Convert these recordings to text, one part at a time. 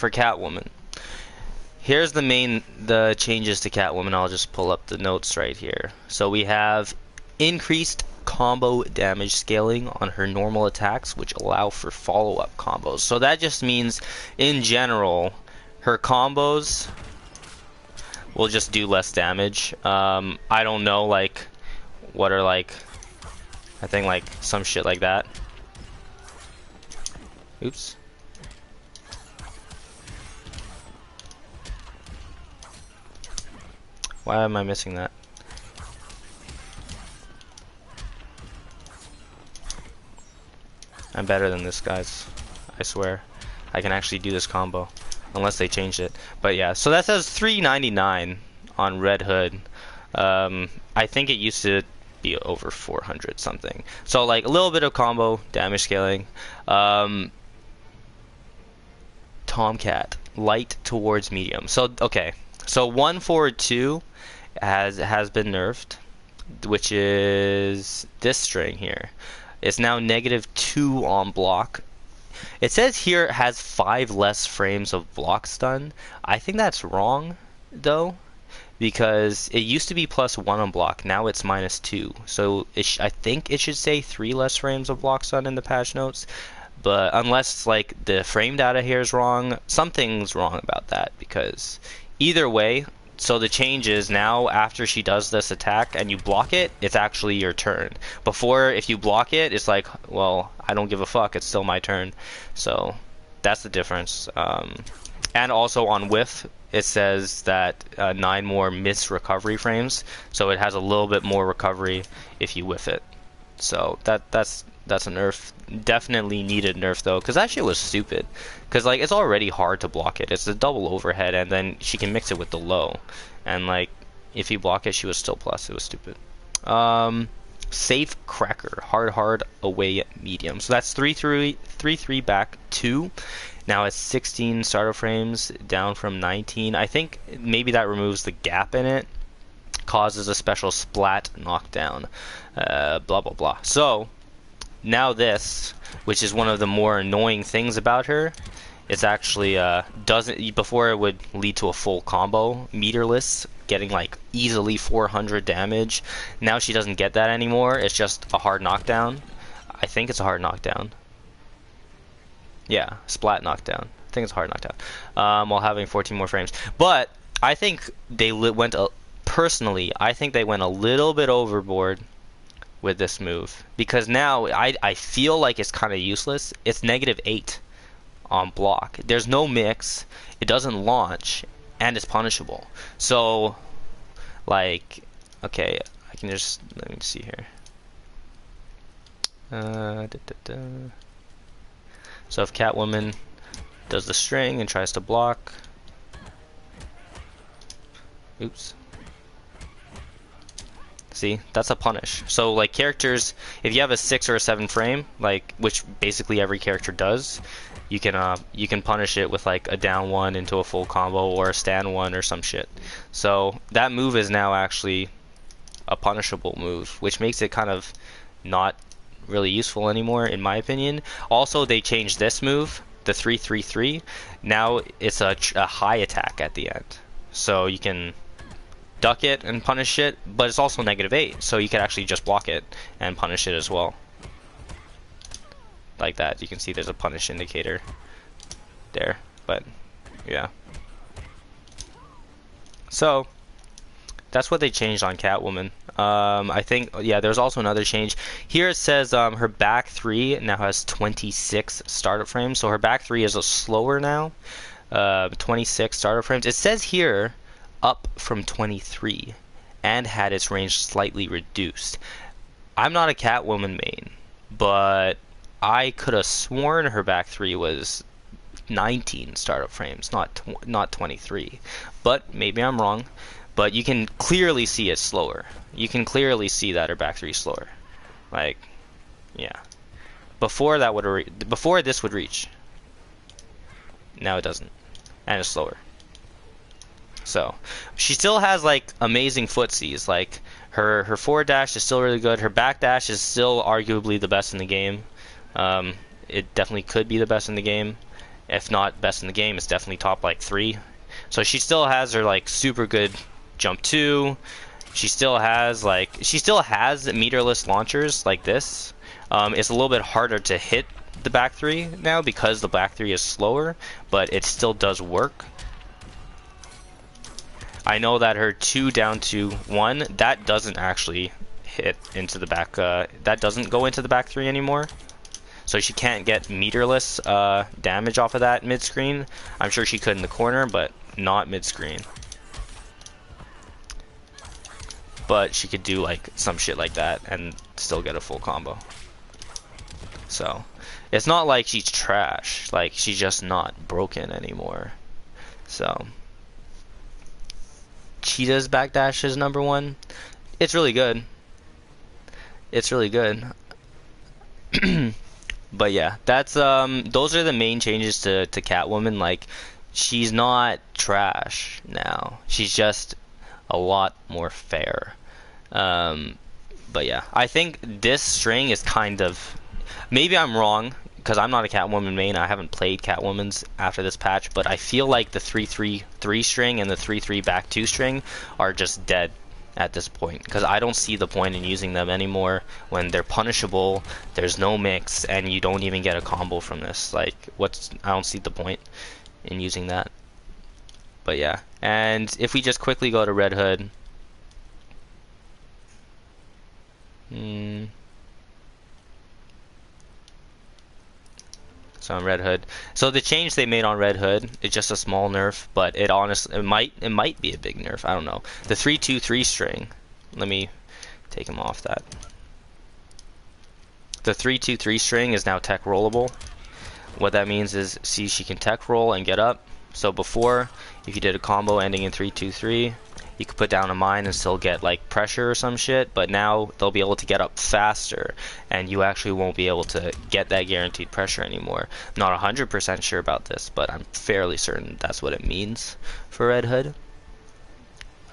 for Catwoman. Here's the changes to Catwoman. I'll just pull up the notes right here. So we have increased combo damage scaling on her normal attacks, which allow for follow-up combos. So that just means, in general, her combos will just do less damage. I don't know, like, what are, like, I think, like, some shit like that. Oops. Why am I missing that? I'm better than this, guys. I swear. I can actually do this combo. Unless they changed it. But yeah, so that says $3.99 on Red Hood. I think it used to be over 400 something. So like a little bit of combo damage scaling. Tomcat, light towards medium. So okay, so 1 forward 2 has been nerfed, which is this string here. It's now -2 on block. It says here it has 5 less frames of block stun. I think that's wrong though, because it used to be +1 on block, now it's -2. So I think it should say 3 less frames of block stun in the patch notes. But unless like the frame data here is wrong, something's wrong about that, because either way, so the change is now after she does this attack and you block it, it's actually your turn. Before, if you block it, it's like, well, I don't give a fuck, it's still my turn. So that's the difference. And also on whiff, it says that 9 more miss recovery frames, so it has a little bit more recovery if you whiff it. So that's a nerf. Definitely needed nerf though, because that shit was stupid. Because like it's already hard to block it. It's a double overhead, and then she can mix it with the low. And like if you block it, she was still plus. It was stupid. Safe cracker, hard away medium. So that's 3-3 back 2. Now it's 16 starter frames down from 19. I think maybe that removes the gap in it. Causes a special splat knockdown. Blah blah blah. So now this, which is one of the more annoying things about her, it's actually doesn't, before it would lead to a full combo, meterless, getting like easily 400 damage. Now she doesn't get that anymore. It's just a hard knockdown. I think it's a hard knockdown. Yeah, splat knockdown. I think it's a hard knockdown. While having 14 more frames. But I think they went personally, I think they went a little bit overboard with this move, because now I feel like it's kind of useless. It's -8 on block. There's no mix, it doesn't launch, and it's punishable. So like, okay, I can just, let me see here. So if Catwoman does the string and tries to block, oops. See, that's a punish. So like characters, if you have a 6 or a 7 frame, like, which basically every character does, you can punish it with like a down 1 into a full combo, or a stand 1 or some shit. So that move is now actually a punishable move, which makes it kind of not really useful anymore in my opinion. Also, they changed this move, the 3-3-3. Now it's a high attack at the end, so you can duck it and punish it, but it's also -8, so you can actually just block it and punish it as well. Like that, you can see there's a punish indicator there, but yeah. So that's what they changed on Catwoman. I think, yeah, there's also another change. Here it says her back 3 now has 26 startup frames, so her back 3 is a slower now. 26 startup frames. It says here up from 23 and had its range slightly reduced. I'm not a Catwoman main, but I could have sworn her back 3 was 19 startup frames, not 23. But maybe I'm wrong. But you can clearly see it's slower. You can clearly see that her back 3 is slower. Like, yeah. Before that before this would reach. Now it doesn't, and it's slower. So she still has like amazing footsies. Like her forward dash is still really good. Her back dash is still arguably the best in the game. It definitely could be the best in the game. if not best in the game, it's definitely top like 3. So she still has her like super good jump 2. She still has meterless launchers like this. It's a little bit harder to hit the back 3 now because the back 3 is slower, but it still does work. I know that her 2 down to 1, that doesn't actually hit into the back, that doesn't go into the back 3 anymore. So she can't get meterless damage off of that mid-screen. I'm sure she could in the corner, but not mid-screen. But she could do like some shit like that and still get a full combo. So it's not like she's trash, like she's just not broken anymore. So Cheetah's backdash is number 1. It's really good. It's really good. But yeah, that's those are the main changes to Catwoman. Like, she's not trash now. She's just a lot more fair. But yeah, I think this string is kind of, maybe I'm wrong because I'm not a Catwoman main. I haven't played Catwoman's after this patch, but I feel like the 3-3-3 string and the 3-3 back 2 string are just dead at this point, because I don't see the point in using them anymore when they're punishable, there's no mix, and you don't even get a combo from this. Like, I don't see the point in using that. But yeah, and if we just quickly go to Red Hood, so on Red Hood, so the change they made on Red Hood is just a small nerf, but it might be a big nerf. I don't know. The 3-2-3 string. Let me take him off that. The 3-2-3 string is now tech rollable. What that means is, see, she can tech roll and get up. So before, if you did a combo ending in 3-2-3, you could put down a mine and still get like pressure or some shit, but now they'll be able to get up faster and you actually won't be able to get that guaranteed pressure anymore. I'm not 100% sure about this, but I'm fairly certain that's what it means for Red Hood.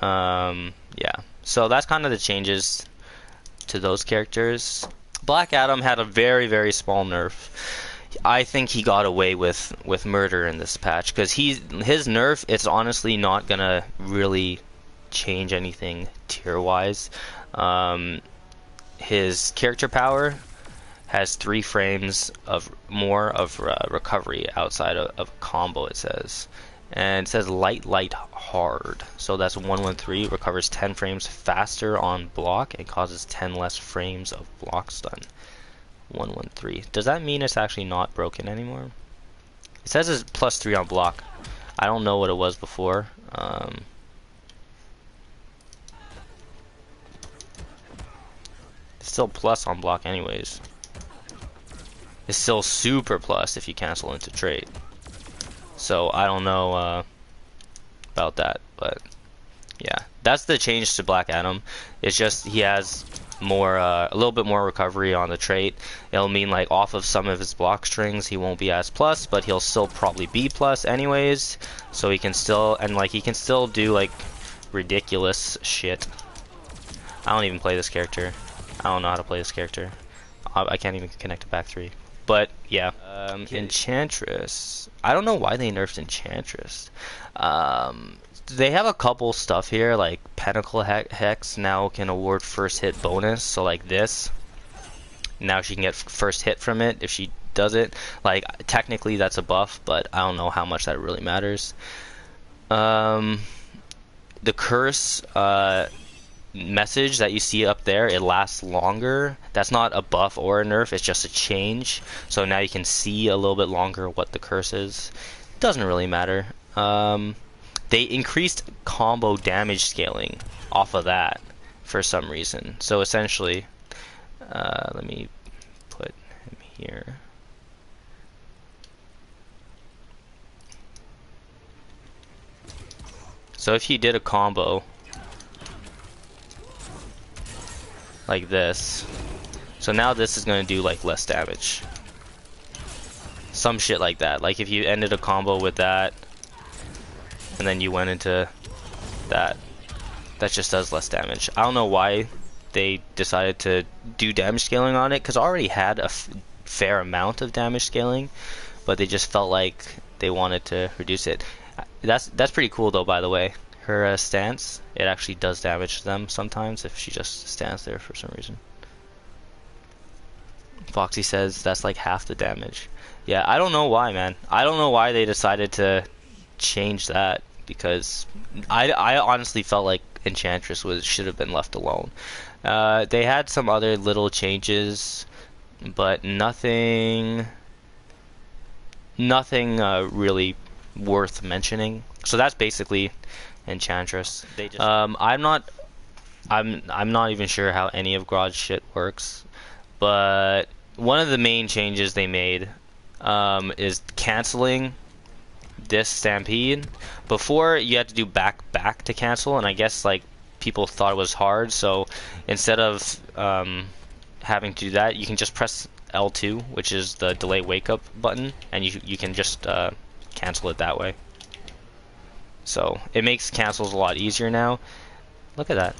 Yeah, so that's kind of the changes to those characters. Black Adam had a very, very small nerf. I think he got away with murder in this patch, because his nerf, it's honestly not gonna really change anything tier wise. His character power has 3 frames of more of recovery outside of combo, it says, and it says light hard, so that's 113, recovers 10 frames faster on block and causes 10 less frames of block stun. 113, does that mean it's actually not broken anymore? It says it's +3 on block. I don't know what it was before. It's still plus on block anyways. It's still super plus if you cancel into trait. So I don't know about that, but yeah, that's the change to Black Adam. It's just he has more, a little bit more recovery on the trait. It'll mean like off of some of his block strings he won't be as plus, but he'll still probably be plus anyways. So he can still, and like he can still do like ridiculous shit. I don't even play this character. I don't know how to play this character. I can't even connect to back 3. But yeah, Enchantress. I don't know why they nerfed Enchantress. They have a couple stuff here, like Pentacle Hex now can award first hit bonus. So like this, now she can get first hit from it if she does it. Like technically that's a buff, but I don't know how much that really matters. The curse message that you see up there, it lasts longer. That's not a buff or a nerf, it's just a change. So now you can see a little bit longer what the curse is. Doesn't really matter. They increased combo damage scaling off of that for some reason. So essentially, let me put him here. So if you did a combo like this, so now this is going to do like less damage. Some shit like that. Like if you ended a combo with that, and then you went into that, that just does less damage. I don't know why they decided to do damage scaling on it, because I already had a fair amount of damage scaling, but they just felt like they wanted to reduce it. That's pretty cool though, by the way. Her stance, it actually does damage to them sometimes if she just stands there for some reason. Foxy says that's like half the damage. Yeah, I don't know why, man. I don't know why they decided to change that, because I honestly felt like Enchantress should have been left alone. They had some other little changes, but nothing really worth mentioning. So that's basically Enchantress. They just I'm not even sure how any of Grodd's shit works, but one of the main changes they made is canceling this stampede. Before you had to do back to cancel, and I guess like people thought it was hard, so instead of having to do that, you can just press L2, which is the delay wake up button, and you can just cancel it that way. So it makes cancels a lot easier now. Look at that.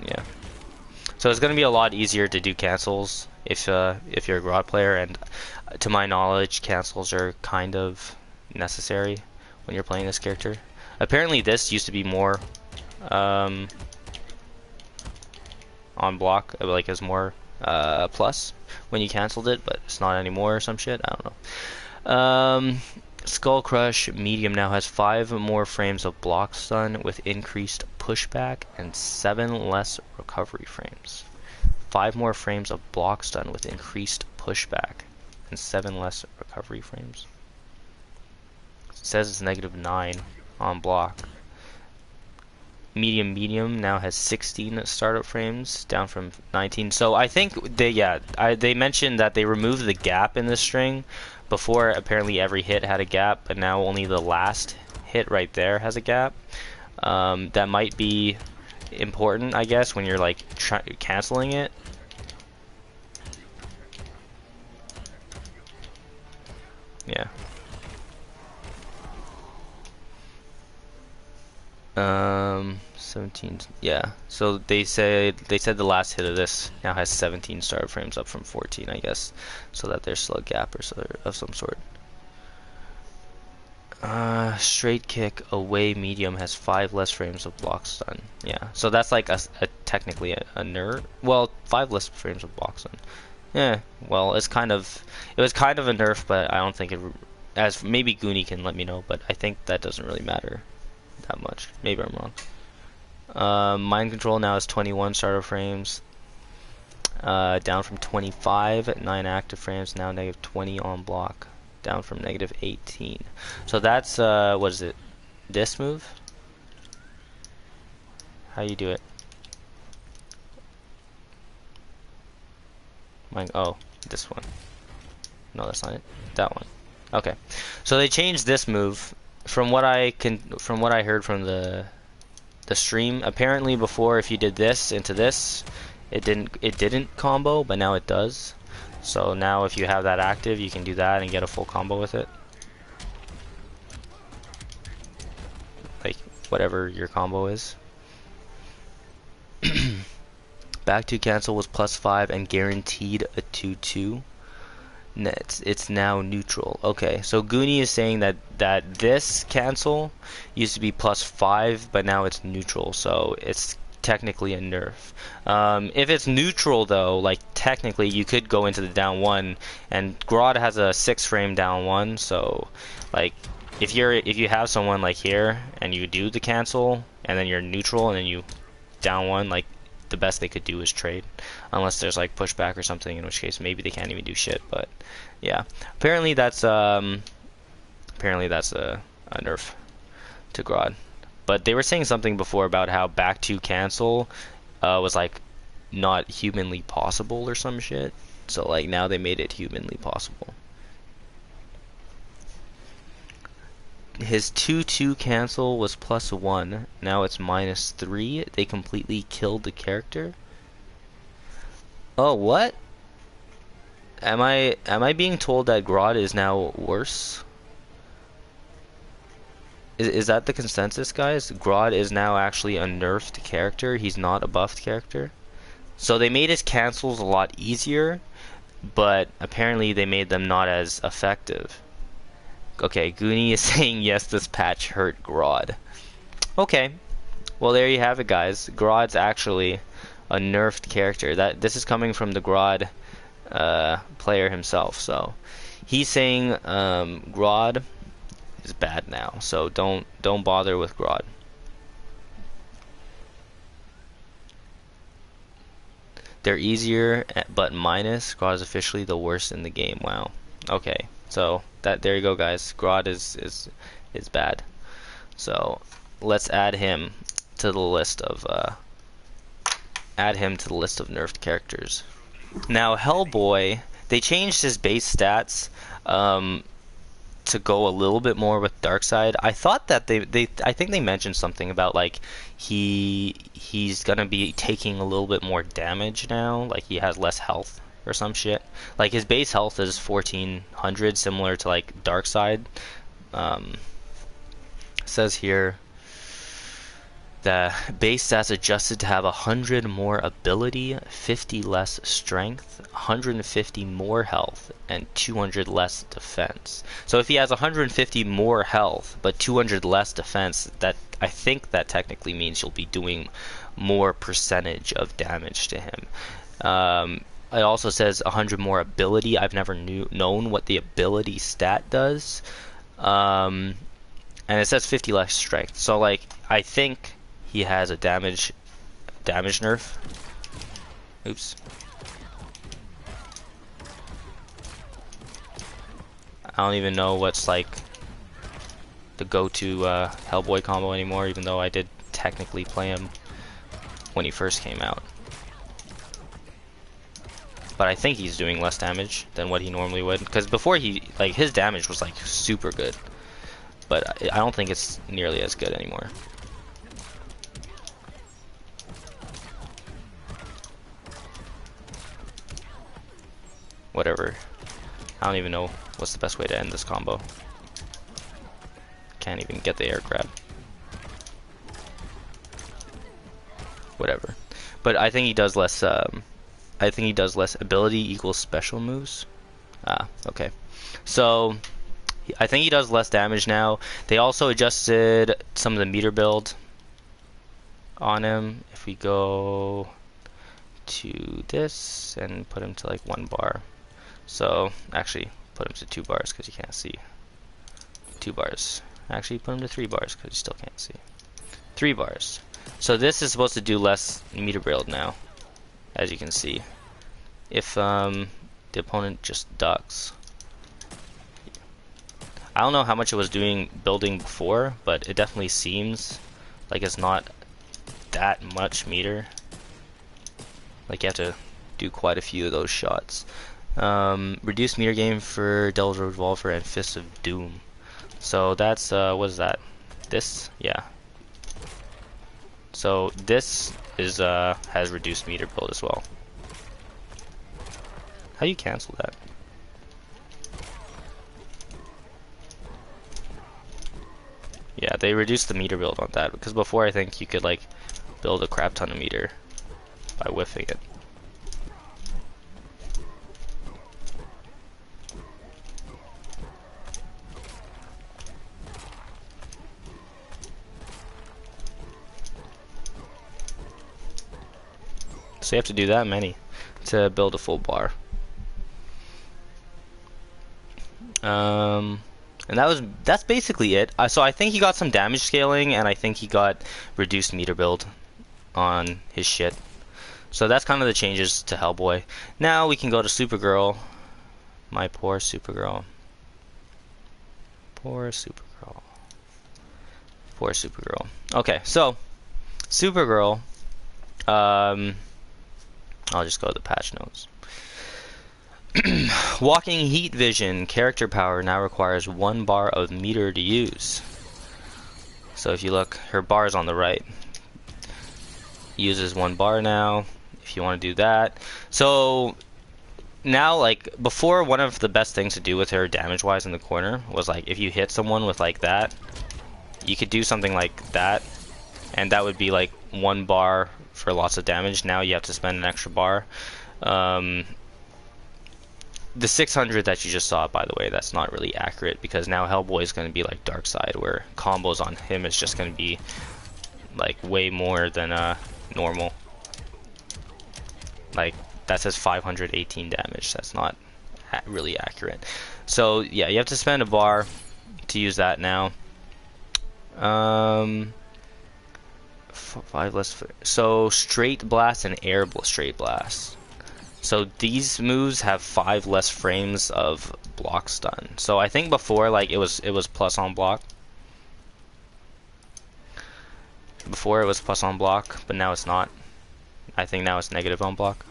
Yeah. So it's going to be a lot easier to do cancels if you're a Grodd player, and to my knowledge, cancels are kind of necessary when you're playing this character. Apparently this used to be more on block, like as more plus when you canceled it, but it's not anymore or some shit. I don't know. Skull Crush Medium now has 5 more frames of block stun with increased pushback and 7 less recovery frames. 5 more frames of block stun with increased pushback and 7 less recovery frames. It says it's -9 on block. Medium now has 16 startup frames, down from 19. So I think they mentioned that they removed the gap in the string. Before, apparently every hit had a gap, but now only the last hit right there has a gap. That might be important, I guess, when you're like canceling it. Yeah. 17. Yeah. So they said the last hit of this now has 17 startup frames, up from 14, I guess, so that there's still a gap of some sort. Straight kick away medium has 5 less frames of block stun. Yeah. So that's like technically a nerf. Well, 5 less frames of block stun. Yeah. Well, it was kind of a nerf, but I don't think it. As maybe Goonie can let me know, but I think that doesn't really matter that much. Maybe I'm wrong. Mind Control now has 21 starter frames, down from 25 at 9 active frames, now -20 on block, down from -18. So that's, what is it? This move? How you do it? Oh, this one. No, that's not it. That one. Okay. So they changed this move. From what I heard from the stream, apparently before, if you did this into this, it didn't combo, but now it does. So now if you have that active, you can do that and get a full combo with it. Like whatever your combo is. Back to cancel was +5 and guaranteed a 2/2. It's now neutral. Okay, so Goonie is saying that this cancel used to be +5, but now it's neutral, so it's technically a nerf. If it's neutral though, like technically you could go into the down 1, and Grodd has a 6 frame down 1, so like if you have someone like here and you do the cancel and then you're neutral and then you down 1, like the best they could do is trade, unless there's like pushback or something, in which case maybe they can't even do shit. But yeah, apparently that's a nerf to Grodd. But they were saying something before about how back to cancel was like not humanly possible or some shit, so like now they made it humanly possible. His 2/2 cancel was +1. Now it's -3. They completely killed the character. Oh, what? Am I being told that Grodd is now worse? Is that the consensus, guys? Grodd is now actually a nerfed character. He's not a buffed character. So they made his cancels a lot easier, but apparently they made them not as effective. Okay, Goonie is saying yes, this patch hurt Grodd. Okay, well there you have it, guys. Grodd's actually a nerfed character. This is coming from the Grodd player himself. So he's saying Grodd is bad now. So don't bother with Grodd. They're easier, but minus Grodd is officially the worst in the game. Wow. Okay, so there you go, guys. Grodd is bad. So let's add him to the list of nerfed characters. Now Hellboy, they changed his base stats to go a little bit more with Darkseid. I thought that I think they mentioned something about like he's gonna be taking a little bit more damage now, like he has less health or some shit. Like his base health is 1400, similar to like Darkseid. Says here the base stats adjusted to have 100 more ability, 50 less strength, 150 more health, and 200 less defense. So if he has 150 more health but 200 less defense, that I think that technically means you'll be doing more percentage of damage to him. It also says 100 more ability. I've never known what the ability stat does. And it says 50 less strength. So like I think he has a damage nerf. Oops. I don't even know what's like the go-to Hellboy combo anymore, even though I did technically play him when he first came out. But I think he's doing less damage than what he normally would, because before his damage was like super good, but I don't think it's nearly as good anymore. Whatever. I don't even know what's the best way to end this combo. Can't even get the air grab. Whatever. But I think he does less. I think he does less. Ability equals special moves. Ah, okay. So I think he does less damage now. They also adjusted some of the meter build on him. If we go to this and put him to like 1 bar. So actually put him to 2 bars because you can't see. 2 bars. Actually put him to 3 bars because you still can't see. 3 bars. So this is supposed to do less meter build now, as you can see. If the opponent just ducks. I don't know how much it was building before, but it definitely seems like it's not that much meter. Like you have to do quite a few of those shots. Reduced meter gain for Devil's Revolver and Fist of Doom. So that's what is that? This? Yeah. So this is has reduced meter build as well. How do you cancel that? Yeah, they reduced the meter build on that, because before I think you could like build a crap ton of meter by whiffing it. So you have to do that many to build a full bar. And that's basically it. So I think he got some damage scaling, and I think he got reduced meter build on his shit. So that's kind of the changes to Hellboy. Now we can go to Supergirl. My poor Supergirl. Poor Supergirl. Poor Supergirl. Okay, so Supergirl. I'll just go to the patch notes. Walking heat vision character power now requires 1 bar of meter to use. So if you look, her bar is on the right. Uses 1 bar now, if you want to do that. So now, like before, one of the best things to do with her damage wise in the corner was like if you hit someone with like that, you could do something like that, and that would be like 1 bar for lots of damage. Now you have to spend an extra bar. The 600 that you just saw, by the way, that's not really accurate, because now Hellboy is going to be like Dark Side, where combos on him is just going to be like way more than normal. Like, that says 518 damage. That's not really accurate. So yeah, you have to spend a bar to use that now. 5 less. So straight blast and air straight blast. So these moves have 5 less frames of block stun. So I think before, like, it was plus on block. Before it was plus on block, but now it's not. I think now it's negative on block.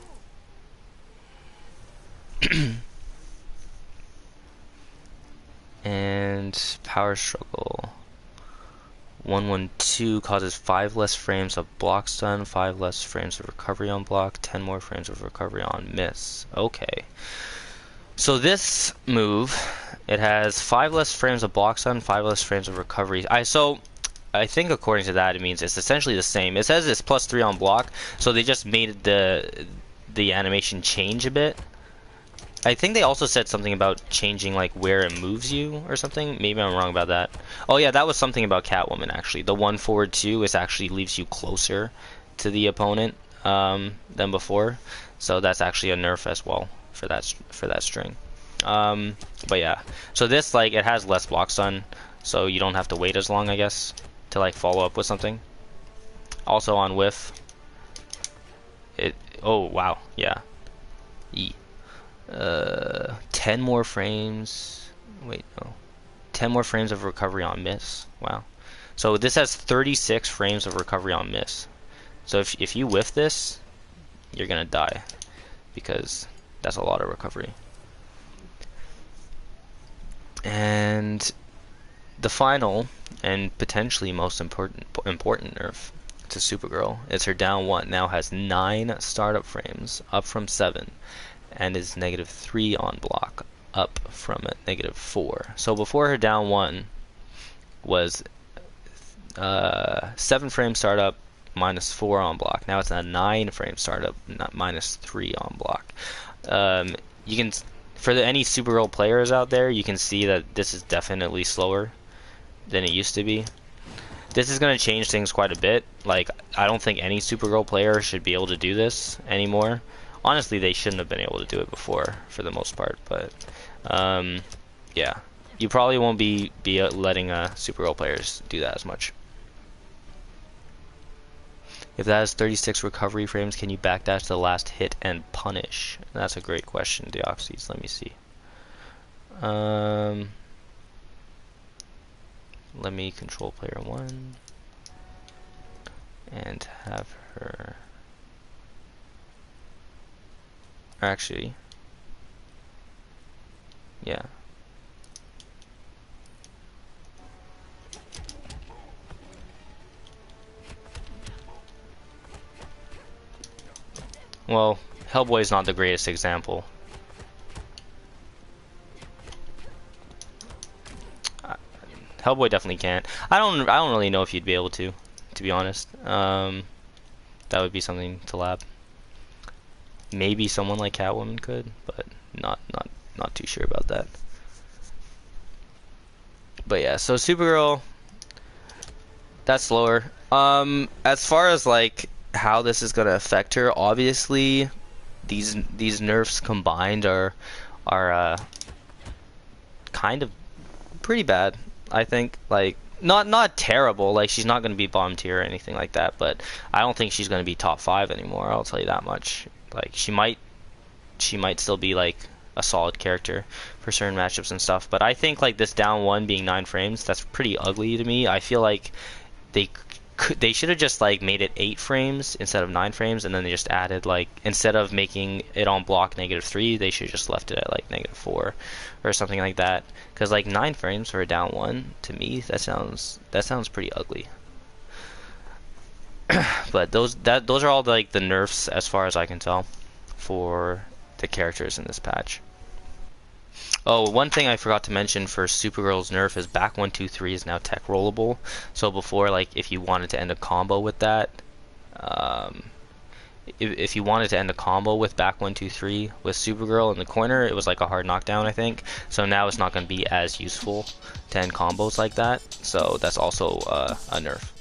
And power struggle. 112 causes 5 less frames of block stun, 5 less frames of recovery on block, 10 more frames of recovery on miss. Okay. So this move, it has 5 less frames of block stun, 5 less frames of recovery. So I think according to that, it means it's essentially the same. It says it's +3 on block, so they just made the animation change a bit. I think they also said something about changing like where it moves you or something. Maybe I'm wrong about that. Oh yeah, that was something about Catwoman actually. The 1 forward 2 is actually leaves you closer to the opponent than before. So that's actually a nerf as well for that string. But yeah, so this, like, it has less block stun, so you don't have to wait as long, I guess, to like follow up with something. Also on whiff, oh wow, yeah. 10 more frames. Wait, no. 10 more frames of recovery on miss. Wow. So this has 36 frames of recovery on miss. So if you whiff this, you're gonna die, because that's a lot of recovery. And the final and potentially most important nerf to Supergirl is her down 1 now has 9 startup frames, up from 7. And is -3 on block, up from a -4. So before, her down 1 was 7 frame startup, -4 on block. Now it's a 9 frame startup, -3 on block. You can, for any Supergirl players out there, you can see that this is definitely slower than it used to be. This is going to change things quite a bit. Like, I don't think any Supergirl player should be able to do this anymore. Honestly, they shouldn't have been able to do it before, for the most part, but yeah, you probably won't be letting Supergirl players do that as much. If that has 36 recovery frames, can you backdash to the last hit and punish? That's a great question, Deoxys. Let me see. Let me control player 1 and have her. Actually, yeah. Well, Hellboy is not the greatest example. Hellboy definitely can't. I don't really know if you'd be able to be honest. That would be something to lab. Maybe someone like Catwoman could, but not too sure about that. But yeah, so Supergirl, that's slower. As far as like how this is gonna affect her, obviously these nerfs combined are kind of pretty bad. I think, like, not terrible. Like, she's not gonna be bottom tier or anything like that, but I don't think she's gonna be top 5 anymore. I'll tell you that much. Like, she might still be like a solid character for certain matchups and stuff, but I think like this down 1 being 9 frames, that's pretty ugly to me. I feel like they should have just like made it 8 frames instead of 9 frames, and then they just added, like, instead of making it on block -3, they should just left it at like -4 or something like that. Because like 9 frames for a down 1, to me, that sounds pretty ugly. But those are all like the nerfs as far as I can tell for the characters in this patch. Oh, one thing I forgot to mention for Supergirl's nerf is back 123 is now tech rollable. So before, like, if you wanted to end a combo with that, um, if you wanted to end a combo with back 123 with Supergirl in the corner, it was like a hard knockdown, I think. So now it's not going to be as useful to end combos like that. So that's also a nerf.